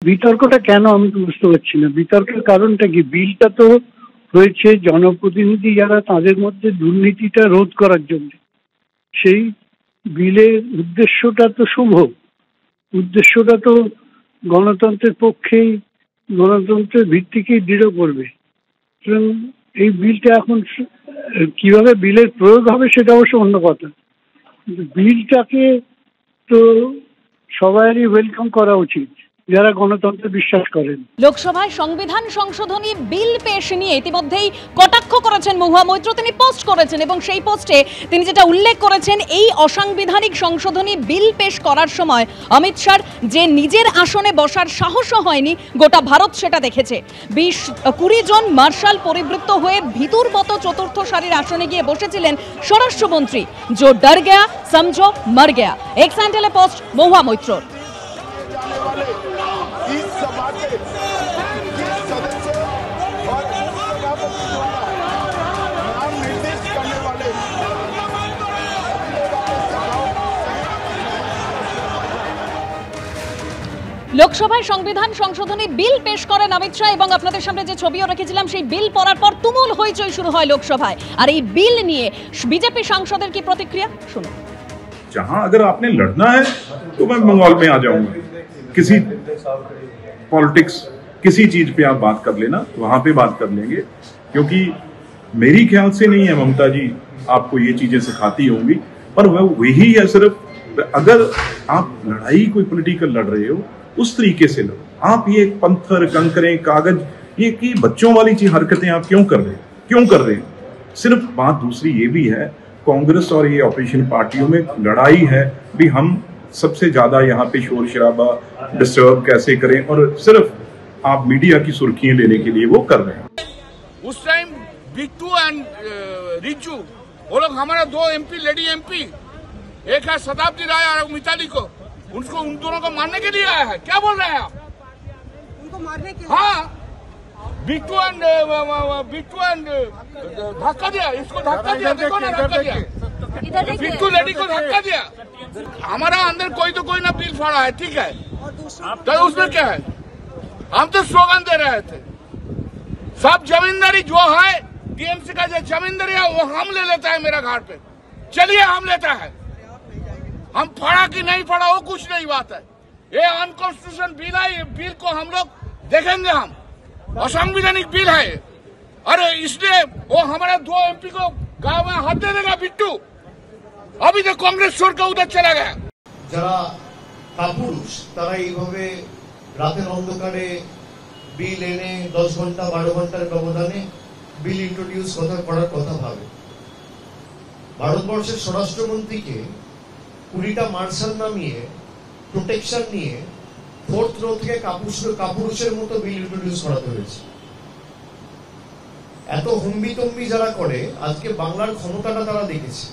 বিতর্কটা কেন আমি তো বুঝতে পারছি না। বিতর্কের কারণটা কি? বিলটা তো হয়েছে জনপ্রতিনিধি যারা তাদের মধ্যে দুর্নীতিটা রোধ করার জন্য। সেই বিলের উদ্দেশ্যটা তো শুভ, উদ্দেশ্যটা তো গণতন্ত্রের পক্ষেই, গণতন্ত্রের ভিত্তিকেই দৃঢ় করবে। সুতরাং এই বিলটা এখন কিভাবে বিলের প্রয়োগ হবে সেটা অবশ্য অন্য কথা, কিন্তু বিলটাকে তো সবারই ওয়েলকাম করা উচিত যারা গণতন্ত্রে বিশ্বাস করেন। লোকসভায় সংবিধান সংশোধনী বিল পেশ নিয়ে ইতিমধ্যেই কটাক্ষ করেছেন মহুয়া মৈত্র। তিনি পোস্ট করেছেন এবং সেই পোস্টে তিনি যেটা উল্লেখ করেছেন, এই অসাংবিধানিক সংশোধনী বিল পেশ করার সময় অমিত শাহর যে নিজের আসনে বসার সাহসও হয়নি, গোটা ভারত সেটা দেখেছে। 20-20 জন মার্শাল পরিবৃত্ত হয়ে ভিতুর মতো চতুর্থ সারির আসনে গিয়ে বসেছিলেন স্বরাষ্ট্রমন্ত্রী। জো ডর গয়া সমঝো মর গয়া, এক স্যান্ডেলে পোস্ট মহুয়া মৈত্রর। লোকসভায় সংবিধান সংশোধনী বিল পেশ করেন অমিত শাহ এবং আপনাদের সামনে যে ছবিও রেখেছিলাম সেই বিল পড়ার পর তুমুল হইচই শুরু হয় লোকসভায়। আর এই বিল নিয়ে বিজেপি সাংসদের কি প্রতিক্রিয়া শুনুন। जहां अगर आपने लड़ना है तो मैं बंगाल में आ जाऊंगा, किसी पॉलिटिक्स किसी चीज पे आप बात कर लेना, वहां पे बात कर लेंगे, क्योंकि मेरी ख्याल से नहीं है ममता जी आपको ये चीजें सिखाती होंगी, पर वह वही है सिर्फ अगर आप लड़ाई कोई पॉलिटिकल लड़ रहे हो उस तरीके से लड़ो। आप ये पंथर कंकरे कागज ये की बच्चों वाली चीज हरकतें आप क्यों कर रहे हैं? सिर्फ बात दूसरी ये भी है, कांग्रेस और ये ऑपोजिशन पार्टियों में लड़ाई है भी हम सबसे ज्यादा यहाँ पे शोर शराबा डिस्टर्ब कैसे करें, और सिर्फ आप मीडिया की सुर्खियां लेने के लिए वो कर रहे हैं। उस टाइम बिट्टू एंड रिज्जू वो लोग हमारा 2 MP लेडी MP, एक है शताब्दी राय और मिताली को, उनको उन दोनों को मारने के लिए आया है। क्या बोल रहे हैं आप? उनको मारने के? हाँ, बिट्टू एंड धक्का दिया, इसको धक्का दिया, देखो ना धक्का दिया, बिट्टू लेडी को धक्का दिया। हमारा अंदर कोई ना बिल फाड़ा है, ठीक है, तो उसमें क्या है? हम तो स्लोगन दे रहे थे, सब जमींदारी जो है टीएमसी का जो जमींदारी है वो हम ले लेता है मेरा घाट पे, चलिए हम लेता है, हम फाड़ा कि नहीं फाड़ा वो कुछ नहीं बात है। ये अनकॉन्स्टिट्यूशन बिल है, ये बिल को हम लोग देखेंगे, हम असंवैधानिक बिल है। अरे इसलिए वो हमारा 2 MP को गांव में हाथ दे देगा बिट्टू, अभी तो कांग्रेस छोड़ के उधर चला गया। যারা কাপুরুষ তারা এইভাবে রাতের অন্ধকারে বিল এনে 10 ঘন্টা 12 ঘন্টার ব্যবধানে বিল ইন্ট্রোডিউস করার কথা ভাবে। ভারতবর্ষের স্বরাষ্ট্রমন্ত্রীকে 20টা মার্শাল নামিয়ে প্রোটেকশন নিয়ে 4th রো থেকে কাপুরুষের মতো বিল ইন্ট্রোডিউস করাতে হয়েছে। এত হুম্বিতম্বি যারা করে আজকে বাংলার ক্ষমতাটা তারা দেখেছে।